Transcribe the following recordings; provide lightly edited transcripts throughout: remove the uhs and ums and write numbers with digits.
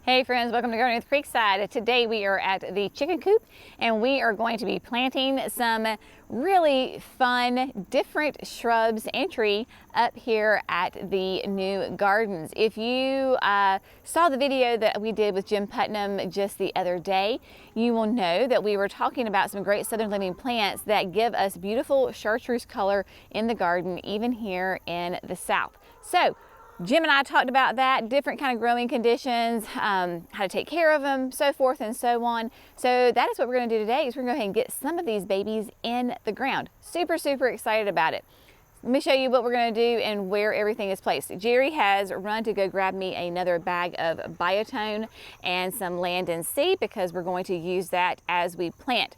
Hey friends, welcome to Gardening with Creekside. Today we are at the chicken coop and we are going to be planting some really fun, different shrubs and tree up here at the new gardens. If you saw the video that we did with Jim Putnam just the other day, you will know that we were talking about some great southern living plants that give us beautiful chartreuse color in the garden, even here in the south. So Jim and I talked about that, different kind of growing conditions, how to take care of them, so forth and so on. So that is what we're going to do today, is we're going to go ahead and get some of these babies in the ground. Super, super excited about it. Let me show you what we're going to do and where everything is placed. Jerry has run to go grab me another bag of biotone and some land and seed because we're going to use that as we plant.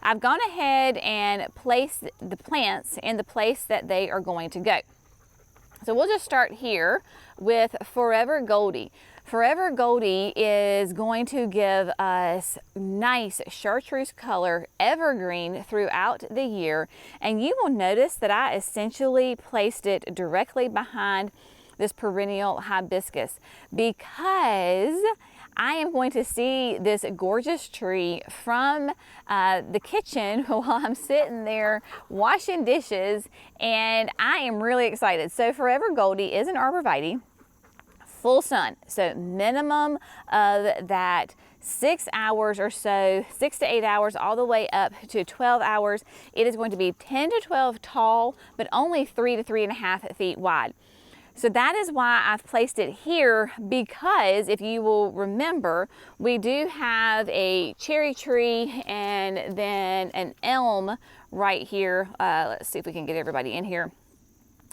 I've gone ahead and placed the plants in the place that they are going to go. So we'll just start here with Forever Goldy. Forever Goldy is going to give us nice chartreuse color, evergreen throughout the year. And you will notice that I essentially placed it directly behind this perennial hibiscus because I am going to see this gorgeous tree from the kitchen while I'm sitting there washing dishes, and I am really excited. So Forever Goldy is an arborvitae, full sun, so minimum of that 6 hours or so, 6 to 8 hours, all the way up to 12 hours. It is going to be 10 to 12 tall, but only 3 to 3.5 feet wide. So that is why I've placed it here, because if you will remember, we do have a cherry tree and then an elm right here. Let's see if we can get everybody in here.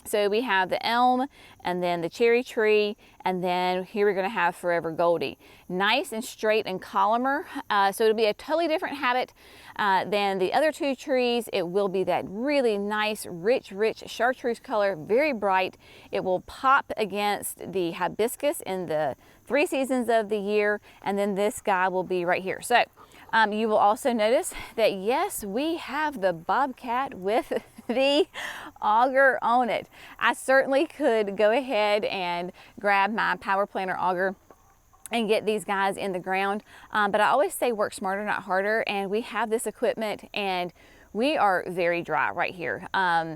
So we have the elm and then the cherry tree, and then here we're going to have Forever Goldy. Nice and straight and columnar, so it'll be a totally different habit than the other two trees. It will be that really nice, rich chartreuse color, very bright. It will pop against the hibiscus in the 3 seasons of the year, and then this guy will be right here. So you will also notice that yes, we have the bobcat with the auger on it. I certainly could go ahead and grab my power planter auger and get these guys in the ground, but I always say work smarter, not harder, and we have this equipment and we are very dry right here.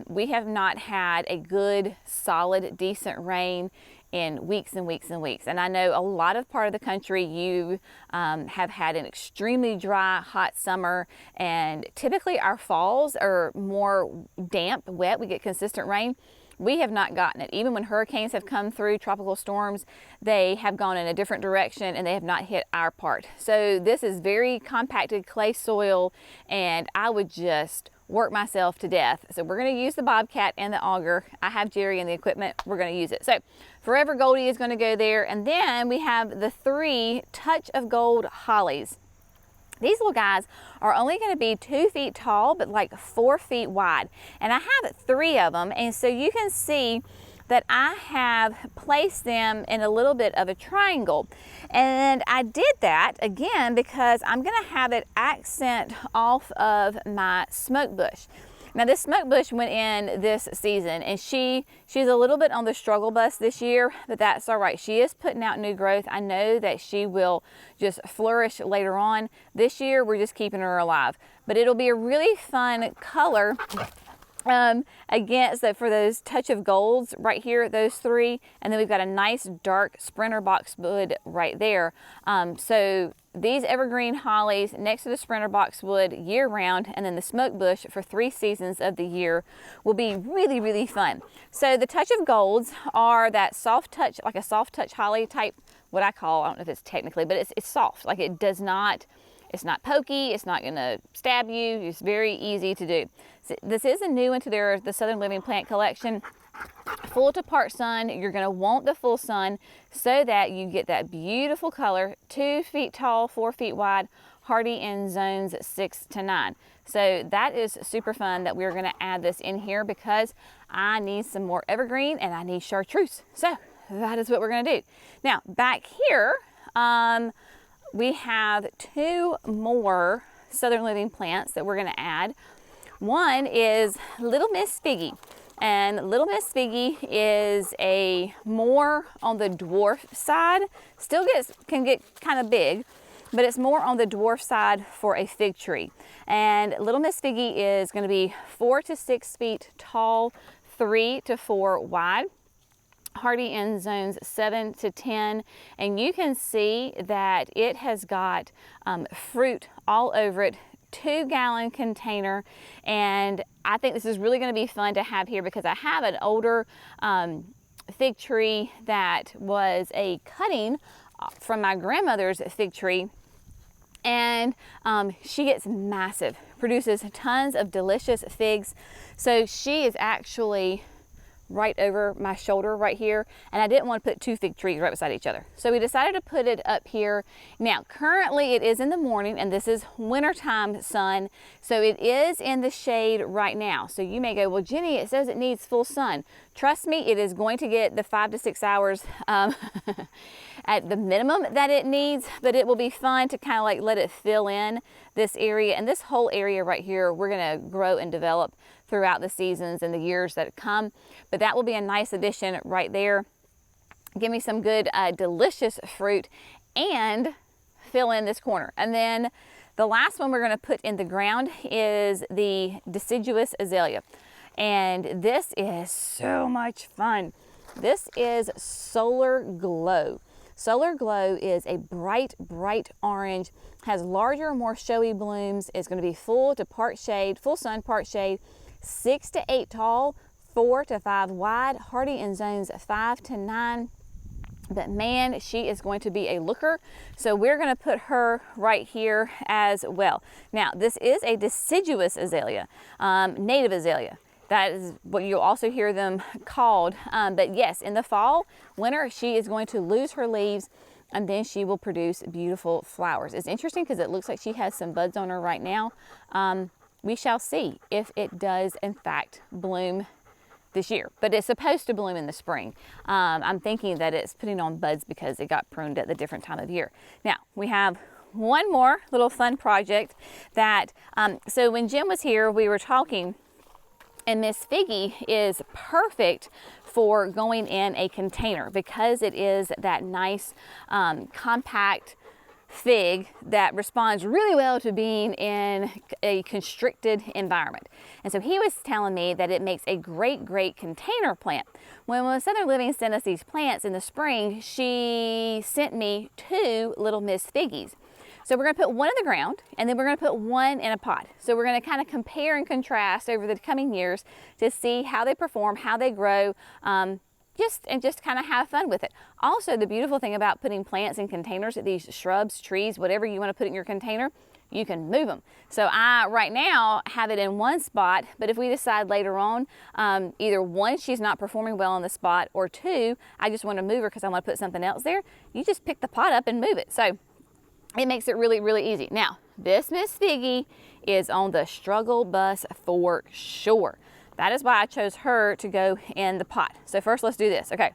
We have not had a good, solid, decent rain in weeks and weeks and weeks. And I know a lot of part of the country, you have had an extremely dry, hot summer, and typically our falls are more damp, wet. We get consistent rain. We have not gotten it. Even when hurricanes have come through, tropical storms, they have gone in a different direction and they have not hit our part. So this is very compacted clay soil, and I would just work myself to death. So we're going to use the bobcat and the auger. I have Jerry and the equipment. We're going to use it. So Forever Goldy is going to go there, and then we have the 3 Touch of Gold hollies. These little guys are only going to be 2 feet tall, but like 4 feet wide. And I have 3 of them. And so you can see that I have placed them in a little bit of a triangle. And I did that again because I'm going to have it accent off of my smoke bush. Now this smoke bush went in this season, and she's a little bit on the struggle bus this year, but that's all right. She is putting out new growth. I know that she will just flourish later on. This year we're just keeping her alive, but it'll be a really fun color against that for those touch of golds right here, those 3, and then we've got a nice dark sprinter boxwood right there. So these evergreen hollies next to the sprinter boxwood year round, and then the smoke bush for 3 seasons of the year will be really, really fun. So the touch of golds are that soft touch, like a soft touch holly type, what I call, I don't know if it's technically, but it's soft. Like it does not, it's not pokey, it's not gonna stab you, it's very easy to do. So this is a new into the Southern Living Plant Collection. Full to part sun. You're going to want the full sun so that you get that beautiful color, 2 feet tall, 4 feet wide, hardy in zones 6 to 9. So that is super fun that we're going to add this in here because I need some more evergreen and I need chartreuse. So that is what we're going to do. Now back here, we have 2 more Southern Living plants that we're going to add. One is Little Miss Figgy. And Little Miss Figgy is a more on the dwarf side. Still can get kind of big, but it's more on the dwarf side for a fig tree. And Little Miss Figgy is going to be 4 to 6 feet tall, 3 to 4 wide. Hardy in zones 7 to 10, and you can see that it has got fruit all over it. 2-gallon container, and I think this is really going to be fun to have here because I have an older fig tree that was a cutting from my grandmother's fig tree, and she gets massive, produces tons of delicious figs. So she is actually right over my shoulder right here, and I didn't want to put 2 fig trees right beside each other, so we decided to put it up here. Now currently it is in the morning, and this is wintertime sun, so it is in the shade right now. So you may go, well Jenny, it says it needs full sun. Trust me, it is going to get the 5 to 6 hours at the minimum that it needs, but it will be fun to kind of like let it fill in this area. And this whole area right here, we're going to grow and develop throughout the seasons and the years that come. But that will be a nice addition right there. Give me some good, delicious fruit and fill in this corner. And then the last one we're going to put in the ground is the deciduous azalea. And this is so much fun. This is Solar Glow. Solar Glow is a bright, bright orange, has larger, more showy blooms. It's going to be full to part shade, full sun, part shade, 6 to 8 tall, 4 to 5 wide, hardy in zones 5 to 9. But man, she is going to be a looker. So we're going to put her right here as well. Now, this is a deciduous azalea, native azalea. That is what you'll also hear them called. But yes, in the fall, winter, she is going to lose her leaves, and then she will produce beautiful flowers. It's interesting because it looks like she has some buds on her right now. We shall see if it does in fact bloom this year, but it's supposed to bloom in the spring. I'm thinking that it's putting on buds because it got pruned at the different time of year. Now we have one more little fun project that, so when Jim was here, we were talking, and Miss Figgy is perfect for going in a container because it is that nice compact fig that responds really well to being in a constricted environment. And so he was telling me that it makes a great, great container plant. When Southern Living sent us these plants in the spring, she sent me 2 little Miss Figgies. So we're going to put one in the ground, and then we're going to put one in a pot. So we're going to kind of compare and contrast over the coming years to see how they perform, how they grow, just kind of have fun with it. Also, the beautiful thing about putting plants in containers, these shrubs, trees, whatever you want to put in your container, you can move them. So I right now have it in one spot, but if we decide later on, either 1, she's not performing well on the spot, or 2, I just want to move her because I want to put something else there, you just pick the pot up and move it. So it makes it really, really easy. Now, this Miss Figgy is on the struggle bus for sure. That is why I chose her to go in the pot. So first, let's do this. Okay,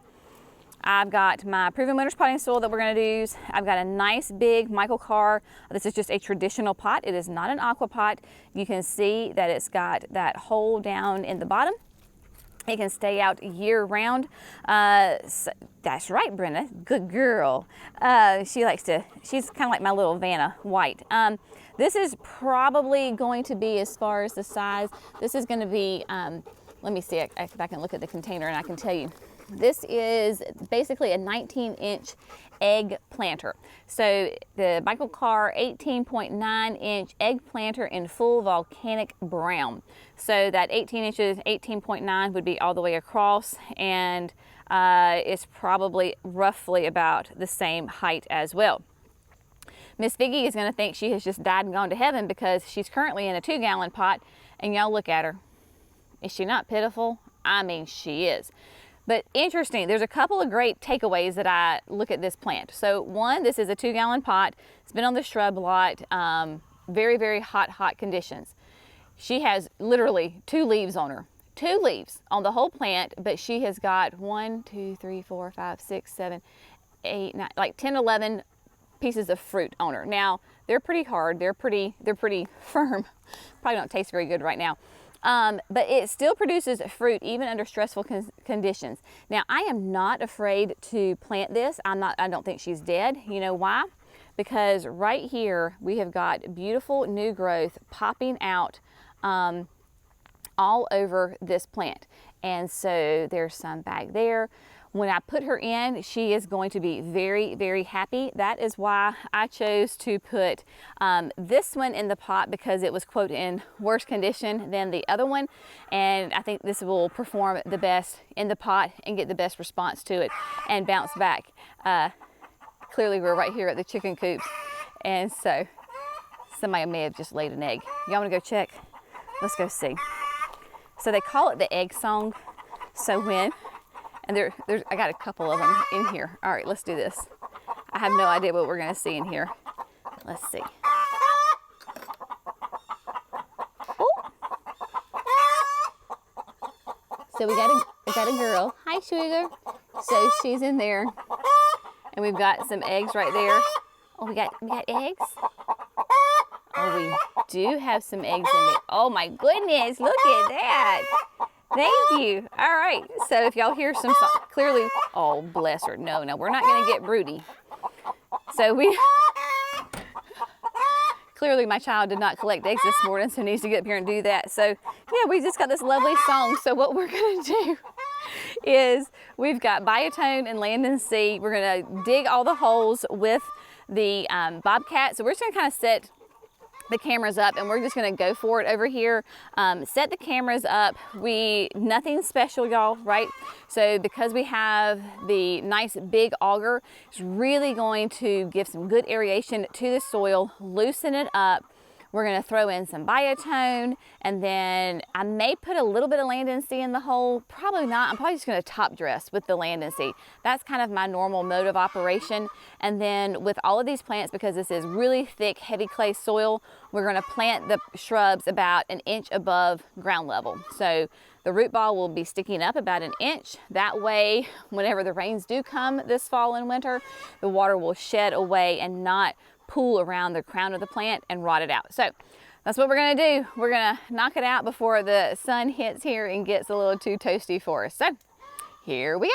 I've got my Proven Winners potting soil that we're going to use. I've got a nice big Michael Carr. This is just a traditional pot. It is not an aqua pot. You can see that it's got that hole down in the bottom. It can stay out year round. So that's right, Brenda. Good girl. She's kind of like my little Vanna White. This is probably going to be, as far as the size, this is going to be, let me see if I can look at the container and I can tell you. This is basically a 19-inch egg planter. So the Michael Carr 18.9-inch egg planter in full volcanic brown. So that 18 inches, 18.9 would be all the way across, and it's probably roughly about the same height as well. Miss Figgy is going to think she has just died and gone to heaven because she's currently in a 2-gallon pot, and y'all look at her. Is she not pitiful? I mean, she is. But interesting, there's a couple of great takeaways that I look at this plant. So one, this is a 2-gallon pot. It's been on the shrub lot, very, very hot conditions. She has literally 2 leaves on her. 2 leaves on the whole plant, but she has got 1, 2, 3, 4, 5, 6, 7, 8, 9, like 10, 11 pieces of fruit on her. Now, they're pretty hard. They're pretty firm. Probably don't taste very good right now. but it still produces fruit even under stressful conditions. Now, I am not afraid to plant this. I don't think she's dead. You know why? Because right here we have got beautiful new growth popping out all over this plant. And so there's some back there. When I put her in, she is going to be very, very happy. That is why I chose to put this one in the pot, because it was, quote, in worse condition than the other one. And I think this will perform the best in the pot and get the best response to it and bounce back. Clearly we're right here at the chicken coops. And so somebody may have just laid an egg. Y'all wanna go check? Let's go see. So they call it the egg song. So when, and I got a couple of them in here. All right, let's do this. I have no idea what we're gonna see in here. Let's see. Oh. So we got a girl. Hi, sugar. So she's in there, and we've got some eggs right there. Oh, we got eggs. Oh, we do have some eggs in there. Oh my goodness, look at that. Thank you. All right, so if y'all hear some, clearly, oh bless her. No, we're not gonna get broody. So clearly my child did not collect eggs this morning, so needs to get up here and do that. So yeah, we just got this lovely song. So what we're gonna do is we've got biotone and land and sea. We're gonna dig all the holes with the bobcat. So we're just gonna kind of set the cameras up, and we're just gonna go for it over here. Set the cameras up. Nothing special, y'all, right? So because we have the nice big auger, it's really going to give some good aeration to the soil, loosen it up. We're gonna throw in some biotone, and then I may put a little bit of land and sea in the hole. Probably not. I'm probably just gonna top dress with the land and sea. That's kind of my normal mode of operation. And then with all of these plants, because this is really thick, heavy clay soil, we're gonna plant the shrubs about 1 inch above ground level. So the root ball will be sticking up about 1 inch. That way, whenever the rains do come this fall and winter, the water will shed away and not pool around the crown of the plant and rot it out. So that's what we're gonna do. We're gonna knock it out before the sun hits here and gets a little too toasty for us. So here we go.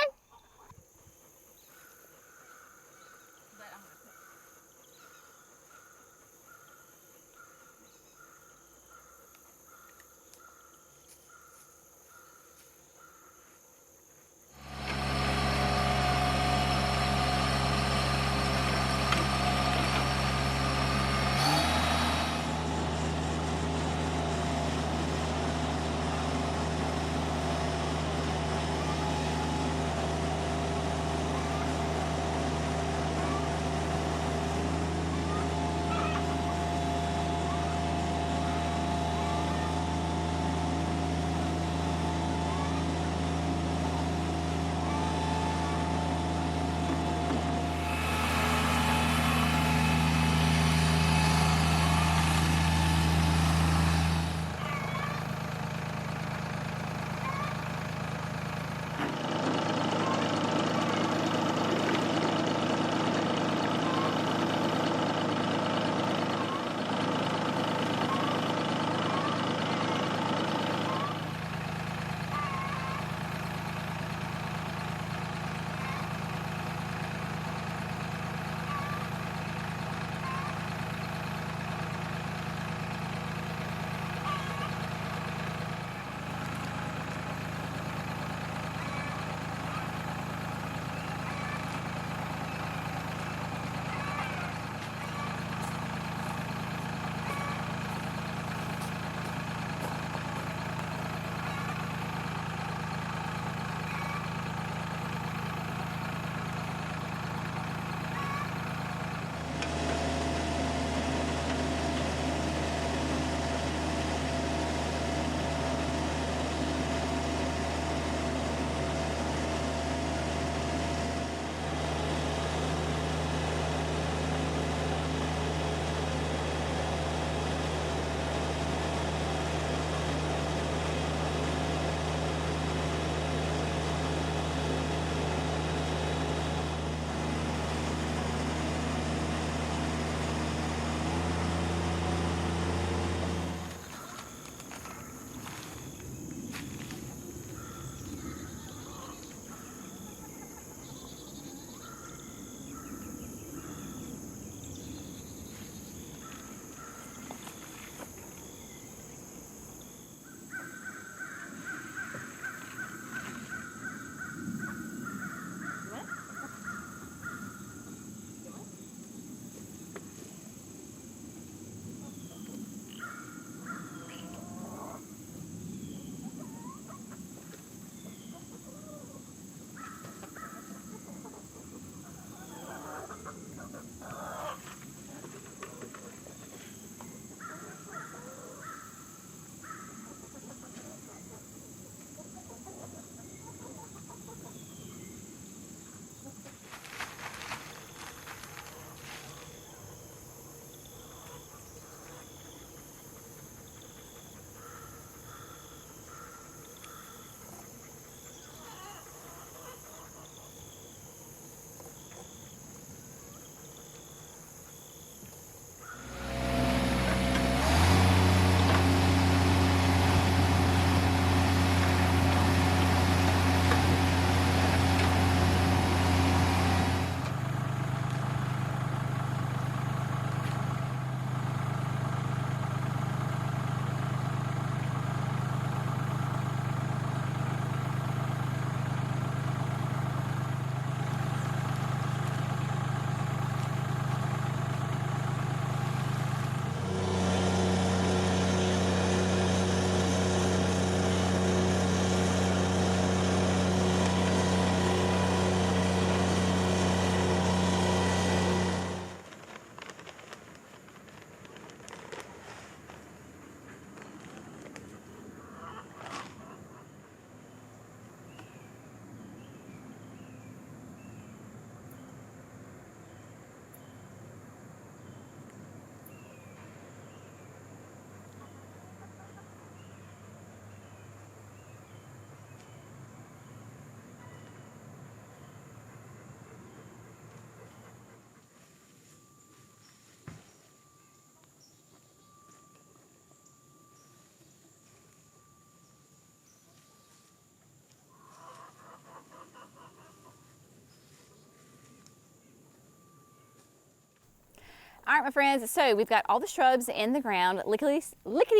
All right, my friends, so we've got all the shrubs in the ground, lickety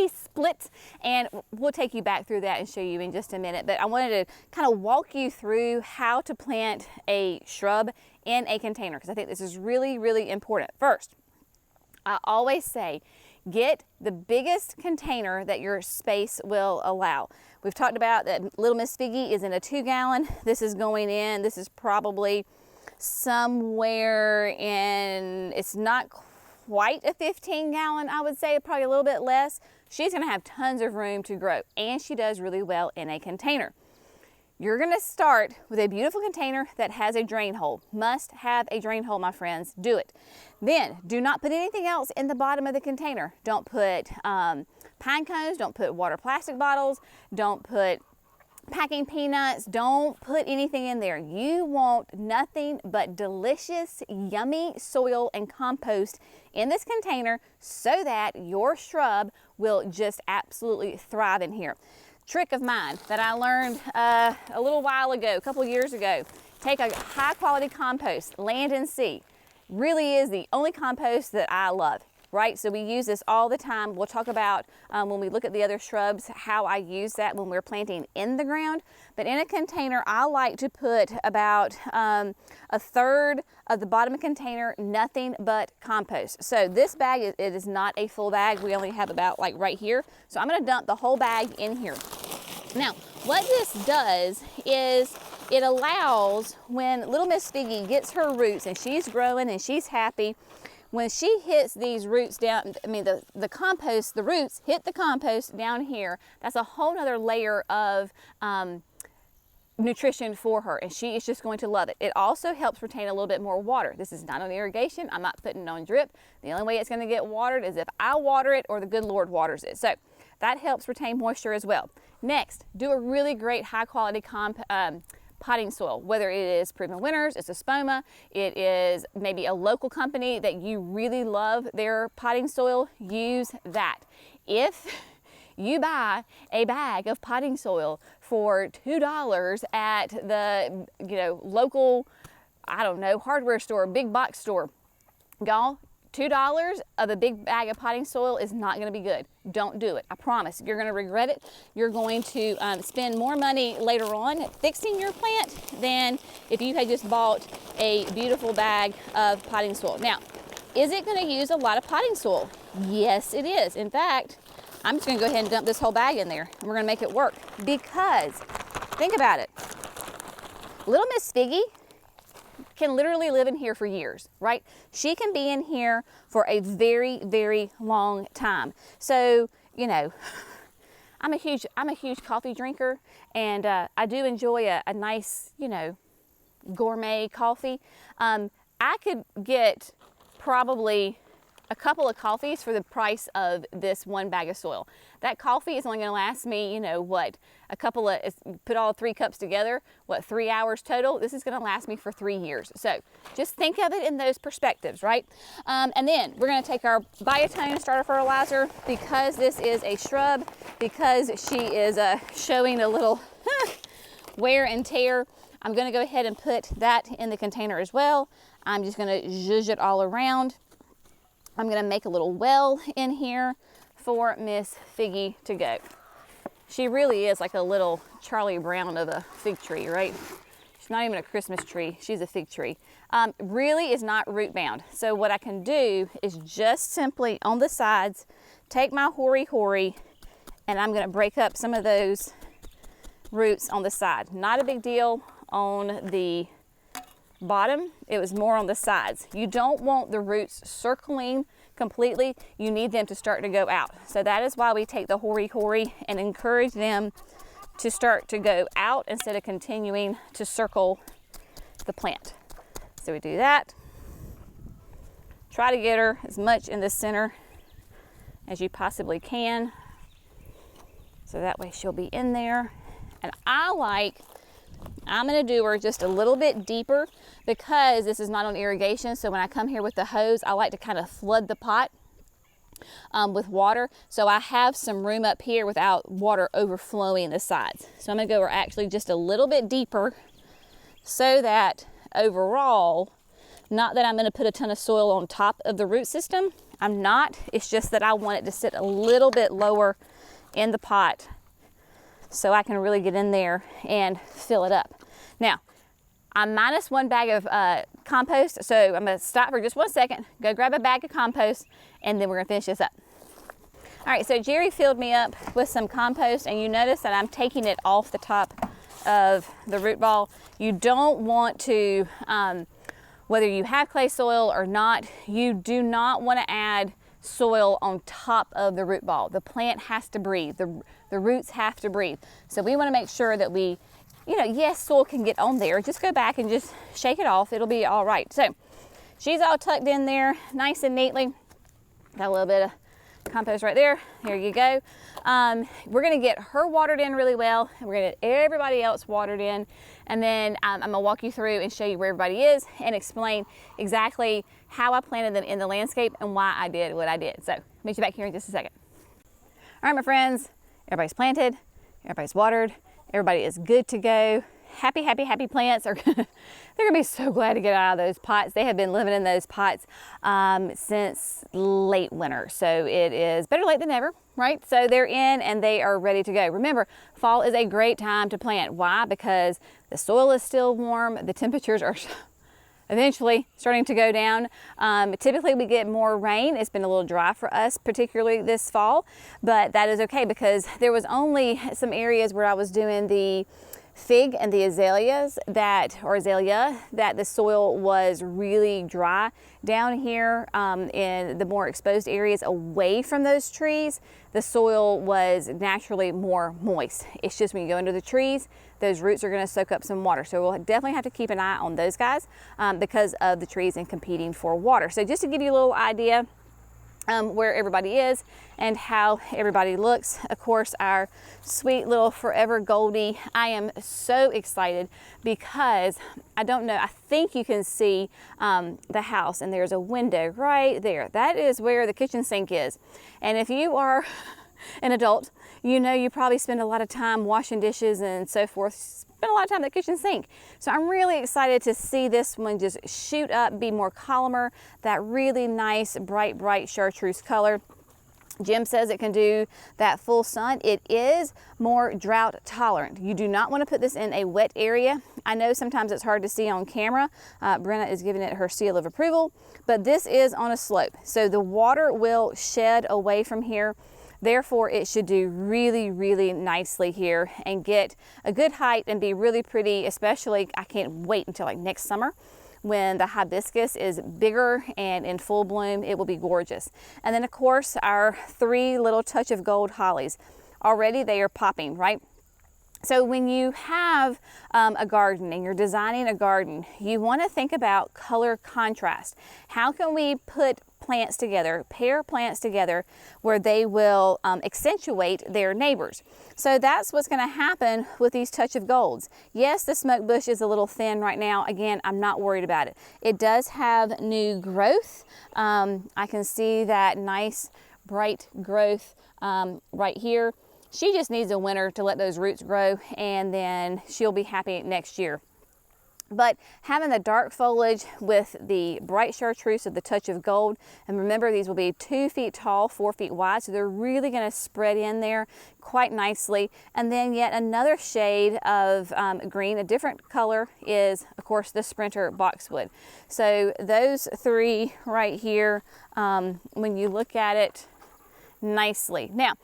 split, and we'll take you back through that and show you in just a minute. But I wanted to kind of walk you through how to plant a shrub in a container, because I think this is really, really important. First, I always say, get the biggest container that your space will allow. We've talked about that Little Miss Figgy is in a 2-gallon. This is going in, this is probably somewhere in, it's not quite a 15-gallon, I would say, probably a little bit less. She's gonna have tons of room to grow, and she does really well in a container. You're gonna start with a beautiful container that has a drain hole. Must have a drain hole, my friends, do it. Then, do not put anything else in the bottom of the container. Don't put pine cones, don't put water plastic bottles, don't put packing peanuts, don't put anything in there. You want nothing but delicious, yummy soil and compost in this container so that your shrub will just absolutely thrive in here. Trick of mine that I learned a little while ago, a couple years ago, take a high quality compost, Land and Sea. Really is the only compost that I love. Right, so we use this all the time. We'll talk about when we look at the other shrubs how I use that when we're planting in the ground. But in a container, I like to put about a third of the bottom of the container, nothing but compost. So this bag, it is not a full bag. We only have about like right here. So I'm going to dump the whole bag in here. Now, what this does is it allows, when Little Miss Figgy gets her roots and she's growing and she's happy, when she hits these roots down, I mean the compost, the roots hit the compost down here, that's a whole nother layer of nutrition for her, and she is just going to love it. It also helps retain a little bit more water. This is not on irrigation. I'm not putting it on drip. The only way it's going to get watered is if I water it or the good Lord waters it. So that helps retain moisture as well. Next, do a really great high quality potting soil, whether it is Proven Winners, it's a Spoma, it is maybe a local company that you really love their potting soil, use that. If you buy a bag of potting soil for $2 at the local, I don't know, hardware store, big box store, y'all, $2 of a big bag of potting soil is not going to be good. Don't do it. I promise. You're going to regret it. You're going to spend more money later on fixing your plant than if you had just bought a beautiful bag of potting soil. Now, is it going to use a lot of potting soil? Yes, it is. In fact, I'm just going to go ahead and dump this whole bag in there, and we're going to make it work. Because, think about it. Little Miss Figgy can literally live in here for years, right? She can be in here for a very, very long time. So, I'm a huge coffee drinker, and I do enjoy a nice, gourmet coffee. I could get probably a couple of coffees for the price of this one bag of soil. That coffee is only going to last me, put all 3 cups together, 3 hours total? This is going to last me for 3 years. So just think of it in those perspectives, right? And then we're going to take our Biotone starter fertilizer, because this is a shrub, because she is showing a little wear and tear. I'm going to go ahead and put that in the container as well. I'm just going to zhuzh it all around. I'm going to make a little well in here for Miss Figgy to go. She really is like a little Charlie Brown of a fig tree, right? She's not even a Christmas tree. She's a fig tree. Really is not root bound. So what I can do is just simply on the sides, take my hori, and I'm going to break up some of those roots on the side. Not a big deal on the bottom, it was more on the sides. You don't want the roots circling completely. You need them to start to go out. So that is why we take the hori and encourage them to start to go out instead of continuing to circle the plant. So we do that. Try to get her as much in the center as you possibly can, so that way she'll be in there. And I'm going to do her just a little bit deeper, because this is not on irrigation. So when I come here with the hose, I like to kind of flood the pot with water. So I have some room up here without water overflowing the sides. So I'm going to go actually just a little bit deeper, so that overall Not that I'm going to put a ton of soil on top of the root system. I'm not. It's just that I want it to sit a little bit lower in the pot so I can really get in there and fill it up. Now, I'm minus 1 bag of compost, so I'm going to stop for just 1 second, go grab a bag of compost, and then we're going to finish this up. All right, so Jerry filled me up with some compost, and you notice that I'm taking it off the top of the root ball. You don't want to, whether you have clay soil or not, you do not want to add soil on top of the root ball. The plant has to breathe. The roots have to breathe. So we want to make sure that we, yes, soil can get on there. Just go back and just shake it off. It'll be all right. So she's all tucked in there nice and neatly. Got a little bit of compost right there. There you go. We're going to get her watered in really well, and we're going to get everybody else watered in, and then I'm going to walk you through and show you where everybody is and explain exactly how I planted them in the landscape and why I did what I did. So meet you back here in just a second. All right, my friends, everybody's planted, everybody's watered, everybody is good to go. Happy, happy, happy plants are they're gonna be so glad to get out of those pots. They have been living in those pots since late winter. So it is better late than never, right? So they're in and they are ready to go. Remember, fall is a great time to plant. Why? Because the soil is still warm, the temperatures are eventually starting to go down. Typically we get more rain. It's been a little dry for us, particularly this fall, but that is okay because there was only some areas where I was doing the fig and the azalea that the soil was really dry. Down here in the more exposed areas away from those trees, the soil was naturally more moist. It's just when you go under the trees, those roots are going to soak up some water. So we'll definitely have to keep an eye on those guys because of the trees and competing for water. So just to give you a little idea where everybody is and how everybody looks. Of course, our sweet little Forever Goldy. I am so excited because I don't know, I think you can see the house, and there's a window right there. That is where the kitchen sink is. And if you are an adult, you probably spend a lot of time washing dishes and so forth. Spend a lot of time at the kitchen sink. So I'm really excited to see this one just shoot up, be more columnar, that really nice bright chartreuse color. Jim says it can do that full sun. It is more drought tolerant. You do not want to put this in a wet area. I know sometimes it's hard to see on camera. Brenna is giving it her seal of approval, but this is on a slope. So the water will shed away from here. Therefore, it should do really, really nicely here and get a good height and be really pretty, especially I can't wait until like next summer when the hibiscus is bigger and in full bloom. It will be gorgeous. And then of course, our 3 little touch of gold hollies. Already they are popping, right? So when you have a garden and you're designing a garden, you want to think about color contrast. How can we put plants together, pair plants together where they will accentuate their neighbors? So that's what's going to happen with these touch of golds. Yes, the smoke bush is a little thin right now. Again, I'm not worried about it. It does have new growth. I can see that nice bright growth right here. She just needs a winter to let those roots grow, and then she'll be happy next year. But having the dark foliage with the bright chartreuse with the touch of gold, and remember these will be 2 feet tall, 4 feet wide, so they're really going to spread in there quite nicely. And then yet another shade of green, a different color, is of course the Sprinter boxwood. So those 3 right here, when you look at it nicely. Now,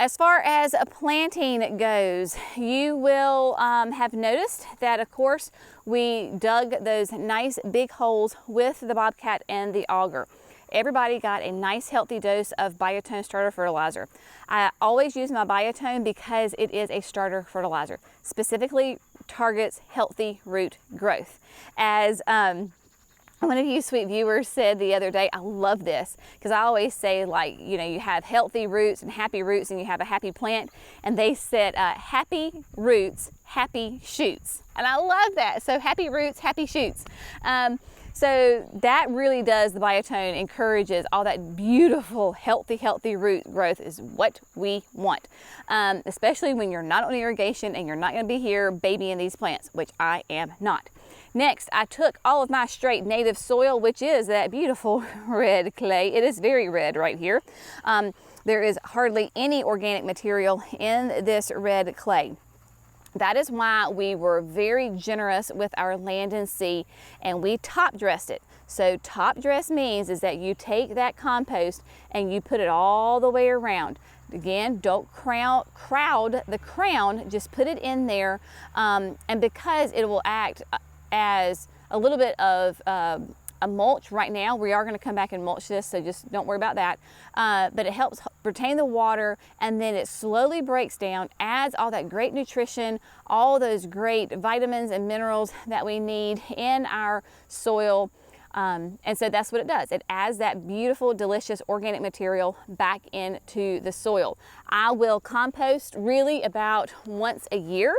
as far as a planting goes, you will have noticed that, of course, we dug those nice big holes with the Bobcat and the auger. Everybody got a nice healthy dose of Biotone starter fertilizer. I always use my Biotone because it is a starter fertilizer. Specifically targets healthy root growth. As one of you sweet viewers said the other day, I love this because I always say, like, you have healthy roots and you have a happy plant, and they said happy roots, happy shoots. And I love that. So happy roots, happy shoots. So that really does, the Biotone encourages all that beautiful, healthy root growth is what we want. Especially when you're not on irrigation and you're not going to be here babying these plants, which I am not. Next, I took all of my straight native soil, which is that beautiful red clay. It is very red right here. There is hardly any organic material in this red clay. That is why we were very generous with our land and sea, and we top dressed it. So top dress means is that you take that compost and you put it all the way around. Again, don't crowd the crown, just put it in there, and because it will act as a little bit of a mulch right now. We are going to come back and mulch this, so just don't worry about that. But it helps retain the water, and then it slowly breaks down, adds all that great nutrition, all those great vitamins and minerals that we need in our soil. And so that's what it does. It adds that beautiful, delicious organic material back into the soil. I will compost really about once a year.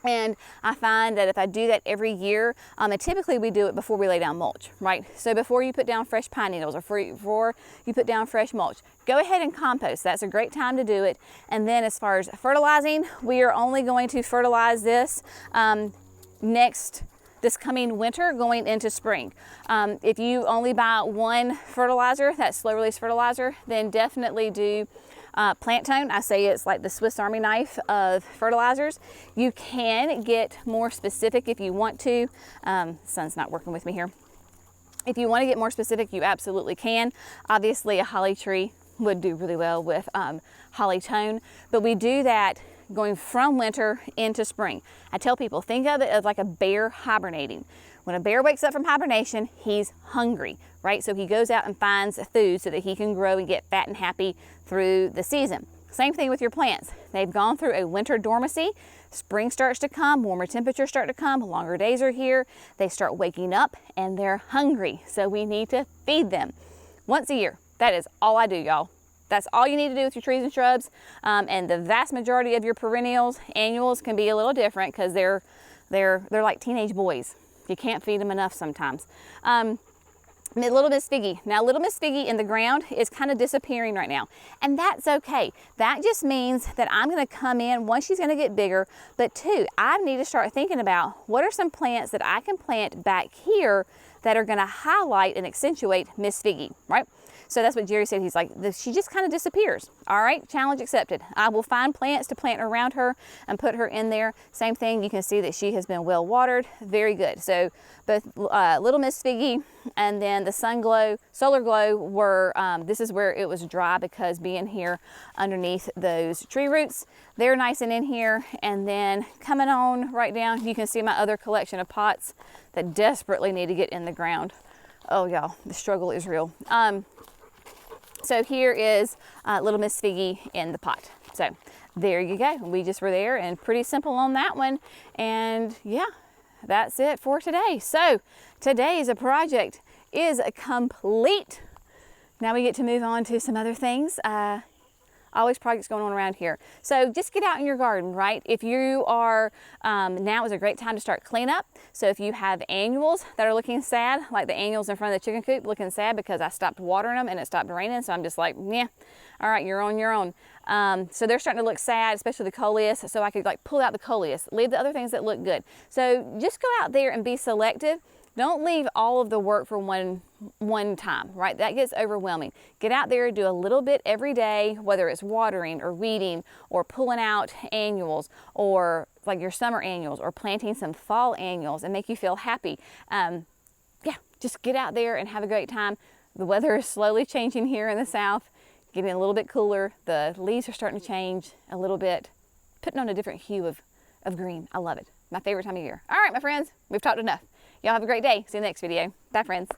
And I find that if I do that every year, and typically we do it before we lay down mulch, right? So before you put down fresh pine needles or before you put down fresh mulch, go ahead and compost. That's a great time to do it. And then as far as fertilizing, we are only going to fertilize this this coming winter going into spring. If you only buy one fertilizer, that slow release fertilizer, then definitely do plant tone. I say it's like the Swiss Army knife of fertilizers. You can get more specific if you want to. Sun's not working with me here. If you want to get more specific, you absolutely can. Obviously, a holly tree would do really well with holly tone, but we do that going from winter into spring. I tell people, think of it as like a bear hibernating. When a bear wakes up from hibernation, he's hungry, right? So he goes out and finds food so that he can grow and get fat and happy through the season. Same thing with your plants. They've gone through a winter dormancy. Spring starts to come, warmer temperatures start to come, longer days are here. They start waking up and they're hungry. So we need to feed them once a year. That is all I do, y'all. That's all you need to do with your trees and shrubs. And the vast majority of your perennials, annuals, can be a little different because they're like teenage boys. You can't feed them enough sometimes. Little Miss Figgy. Now, Little Miss Figgy in the ground is kind of disappearing right now, and that's okay. That just means that I'm going to come in, one, she's going to get bigger, but two, I need to start thinking about what are some plants that I can plant back here that are going to highlight and accentuate Miss Figgy, right? So that's what Jerry said. He's like, she just kind of disappears. All right, challenge accepted. I will find plants to plant around her and put her in there. Same thing, you can see that she has been well watered. Very good. So both Little Miss Figgy and then the Solar Glow were, this is where it was dry because being here underneath those tree roots, they're nice and in here. And then coming on right down, you can see my other collection of pots that desperately need to get in the ground. Oh y'all, the struggle is real. So here is Little Miss Figgy in the pot. So there you go. We just were there and pretty simple on that one. And yeah, that's it for today. So today's project is complete. Now we get to move on to some other things. Always projects going on around here. So just get out in your garden, right? If you are, now is a great time to start cleanup. So if you have annuals that are looking sad, like the annuals in front of the chicken coop looking sad because I stopped watering them and it stopped raining. So I'm just like, yeah, all right, you're on your own. So they're starting to look sad, especially the coleus. So I could like pull out the coleus, leave the other things that look good. So just go out there and be selective. Don't leave all of the work for one time, right? That gets overwhelming. Get out there, do a little bit every day, whether it's watering or weeding or pulling out annuals or like your summer annuals or planting some fall annuals and make you feel happy. Yeah, just get out there and have a great time. The weather is slowly changing here in the south, getting a little bit cooler. The leaves are starting to change a little bit, putting on a different hue of green. I love it. My favorite time of year. All right, my friends, we've talked enough. Y'all have a great day. See you in the next video. Bye, friends.